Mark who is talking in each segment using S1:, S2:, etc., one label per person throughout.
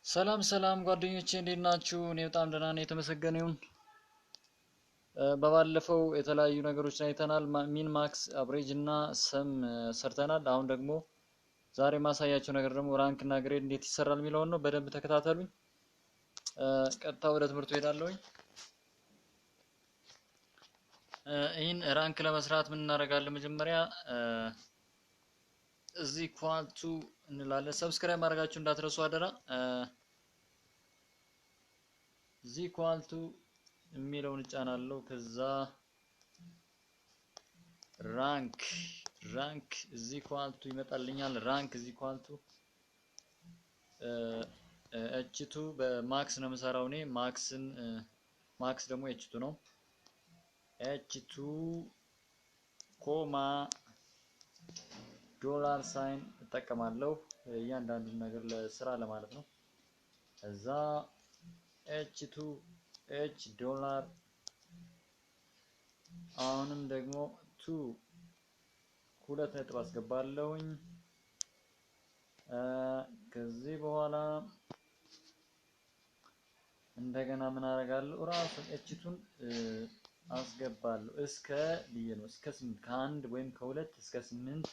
S1: ሰላም ሰላም ጓደኞቼ እንዴት ናችሁ? እኔ በጣም ደህና ነኝ፣ የተመሰገነ ይሁን። በባለፈው የተለያዩ ነገሮችን አይተናል። ሚን ማክስ አቨሬጅ እና ሰም ሰርተናል። አሁን ደግሞ ዛሬ ማሳያቸው ነገር ደግሞ ራንክ እና ግሬድ እንዴት ይሰራል የሚለውን ነው። በደንብ ተከታተሉኝ። ቀጥታ ወደ ትምህርቱ ሄዳለሁኝ። ይህን ራንክ ለመስራት ምን እናደርጋለን? መጀመሪያ እዚህ ኳልቱ እንላለን። ሰብስክራይብ ማድረጋችሁ እንዳትረሱ አደራ። እዚህ ኳልቱ የሚለውን እጫናለሁ። ከዛ ራንክ እዚህ ኳልቱ ይመጣልኛል። ራንክ እዚህ ኳልቱ ኤች2 በማክስ ነው የምሰራው እኔ። ማክስ ደግሞ ኤች2 ነው። ኤች2 ኮማ ዶላር ሳይን እጠቀማለሁ እያንዳንዱን ነገር ለስራ ለማለት ነው። እዛ ኤች2 ኤች ዶላር አሁንም ደግሞ 2 ሁለት ነጥብ አስገባለሁኝ። ከዚህ በኋላ እንደገና ምን አደርጋለሁ? ራሱን ኤች2ን አስገባለሁ እስከ ብዬ ነው እስከ 8 ከአንድ ወይም ከሁለት እስከ 8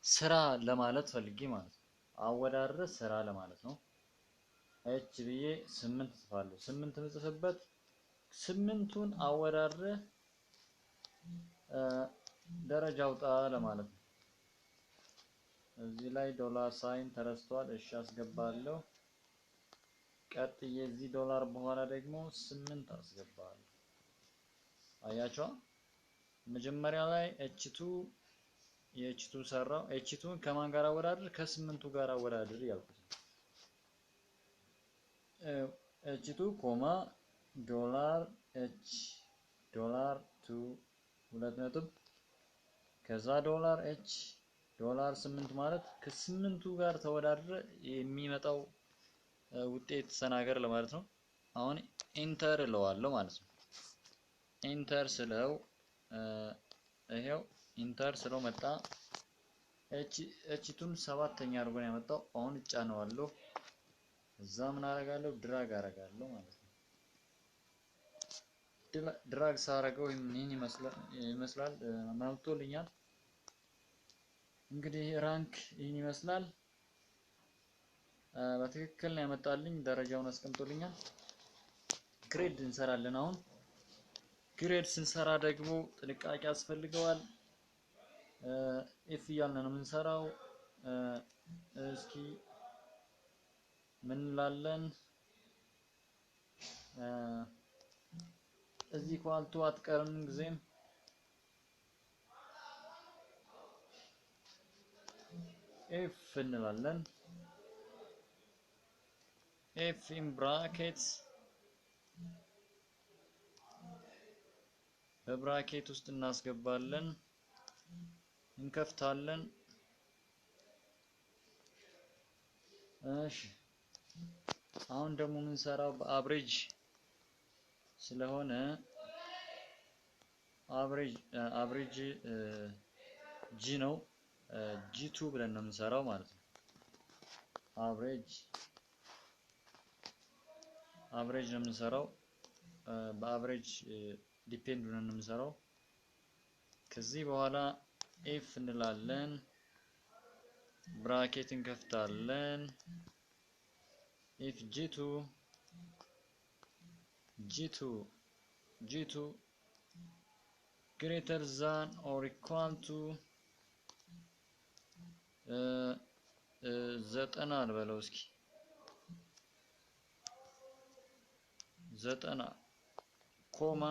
S1: ስራ ለማለት ፈልጌ ማለት ነው። አወዳድረ ስራ ለማለት ነው። ኤች ብዬ 8 ጽፋለሁ። 8 ምጽፍበት 8ቱን አወዳድረ ደረጃ አውጣ ለማለት ነው። እዚህ ላይ ዶላር ሳይን ተረስቷል። እሺ አስገባለሁ። ቀጥዬ እዚህ ዶላር በኋላ ደግሞ 8 አስገባለሁ። አያችሁ መጀመሪያ ላይ ኤች2 የኤች2 ሰራው። ኤች2ን ከማን ጋር አወዳድር? ከ8ቱ ጋር አወዳድር ያልኩት። ኤች2 ኮማ ዶላር ኤች ዶላር 2 ሁለት ነጥብ ከዛ ዶላር ኤች ዶላር 8 ማለት ከ8ቱ ጋር ተወዳድረ የሚመጣው ውጤት ተናገር ለማለት ነው። አሁን ኢንተር እለዋለሁ ማለት ነው። ኢንተር ስለው ይሄው ኢንተር ስለው መጣ። ኤች2ን 7ኛ አድርጎ ነው ያመጣው። አሁን እጫነዋለሁ። እዛ ምን አደርጋለሁ? ድራግ አደርጋለሁ ማለት ነው። ድራግ ሳረገው ምን ይመስላል? ማውጥቶልኛል። እንግዲህ ራንክ ይህን ይመስላል። በትክክል ነው ያመጣልኝ። ደረጃውን አስቀምጦልኛል። ግሬድ እንሰራለን አሁን። ግሬድ ስንሰራ ደግሞ ጥንቃቄ ያስፈልገዋል። ኤፍ እያልን ነው የምንሰራው። እስኪ ምን እንላለን? እዚህ ኳልቱ አትቀርም ጊዜም ኤፍ እንላለን። ኤፍ ኢን ብራኬትስ በብራኬት ውስጥ እናስገባለን፣ እንከፍታለን። እሺ አሁን ደግሞ የምንሰራው በአቨሬጅ ስለሆነ አቨሬጅ ጂ ነው። ጂ2 ብለን ነው የምንሰራው ማለት ነው። አቨሬጅ ነው የምንሰራው። በአቨሬጅ ዲፔንድ ነው የምንሰራው። ከዚህ በኋላ ኤፍ እንላለን፣ ብራኬት እንከፍታለን። ኢፍ ጂ2 greater than or equal to 90 እንበለው እስኪ 90 ኮማ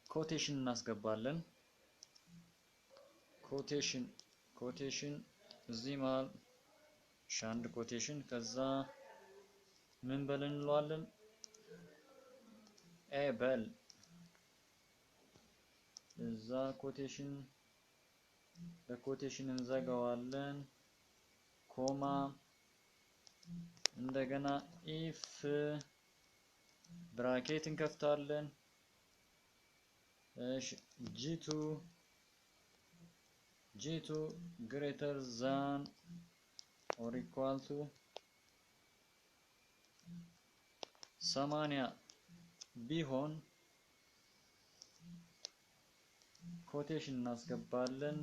S1: ኮቴሽን እናስገባለን። ኮቴሽን እዚህ መሃል አንድ ኮቴሽን ከዛ ምን በል እንለዋለን? ኤበል እዛ ኮቴሽን በኮቴሽን እንዘጋዋለን። ኮማ እንደገና ኢፍ ብራኬት እንከፍታለን። እሺ G2 greater than or equal to 80 ቢሆን ኮቴሽን እናስገባለን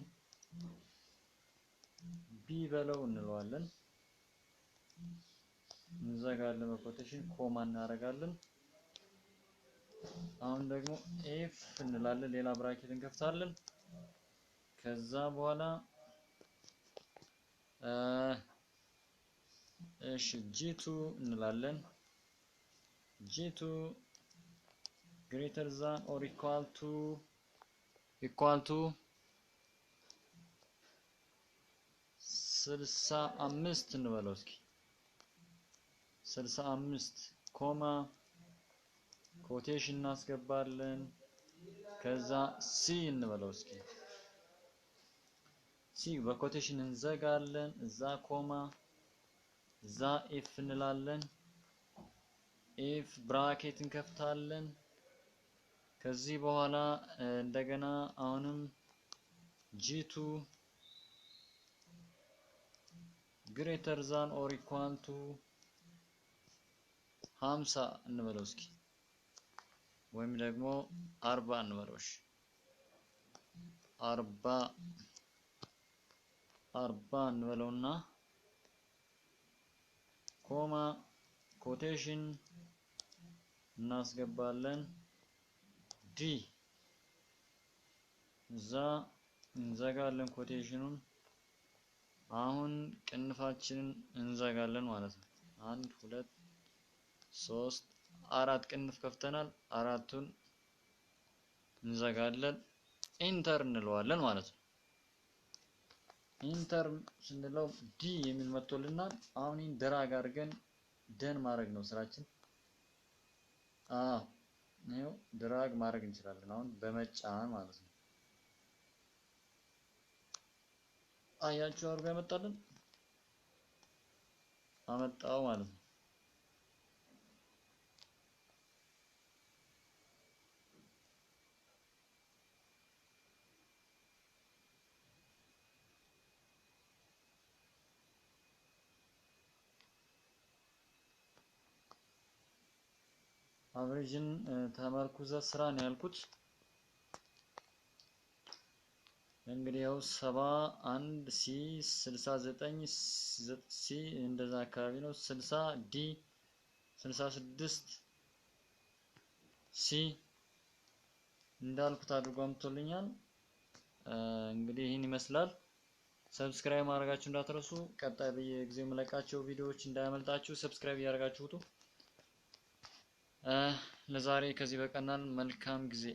S1: ቢ በለው እንለዋለን እንዘጋለን በኮቴሽን ኮማ እናደርጋለን አሁን ደግሞ ኤፍ እንላለን ሌላ ብራኬት እንከፍታለን ከዛ በኋላ እሺ g2 እንላለን g2 greater than or equal to 65 እንበለው እስኪ 65 ኮማ ኮቴሽን እናስገባለን ከዛ ሲ እንበለው እስኪ ሲ በኮቴሽን እንዘጋለን እዛ ኮማ እዛ ኤፍ እንላለን ኤፍ ብራኬት እንከፍታለን ከዚህ በኋላ እንደገና አሁንም g2 greater than or equal to 50 እንበለው እስኪ ወይም ደግሞ 40 እንበለው እሺ 40 እንበለውና ኮማ ኮቴሽን እናስገባለን ዲ እዛ እንዘጋለን ኮቴሽኑን አሁን ቅንፋችንን እንዘጋለን ማለት ነው 1 2 3 4 ቅንፍ ከፍተናል አራቱን እንዘጋለን ኢንተር እንለዋለን ማለት ነው ኢንተር ስንለው ዲ የሚል መጥቶልናል አሁን ይሄን ድራግ አድርገን ደን ማድረግ ነው ስራችን ነው ድራግ ማድረግ እንችላለን አሁን በመጫን ማለት ነው አያችሁ አርጋ ያመጣልን አመጣው ማለት ነው አቨሬጅን ተመርኩዘ ስራ ነው ያልኩት እንግዲህ ያው 71 ሲ 69 ሲ እንደዛ አካባቢ ነው 60 ዲ 66 ሲ እንዳልኩት አድርጎ አምጥቶልኛል እንግዲህ ይሄን ይመስላል ሰብስክራይብ ማድረጋችሁ እንዳትረሱ ቀጣይ በየጊዜው መለቃቸው ቪዲዮዎች እንዳያመልጣችሁ ሰብስክራይብ ያደርጋችሁቱ ለዛሬ ከዚህ በቀናል መልካም ጊዜ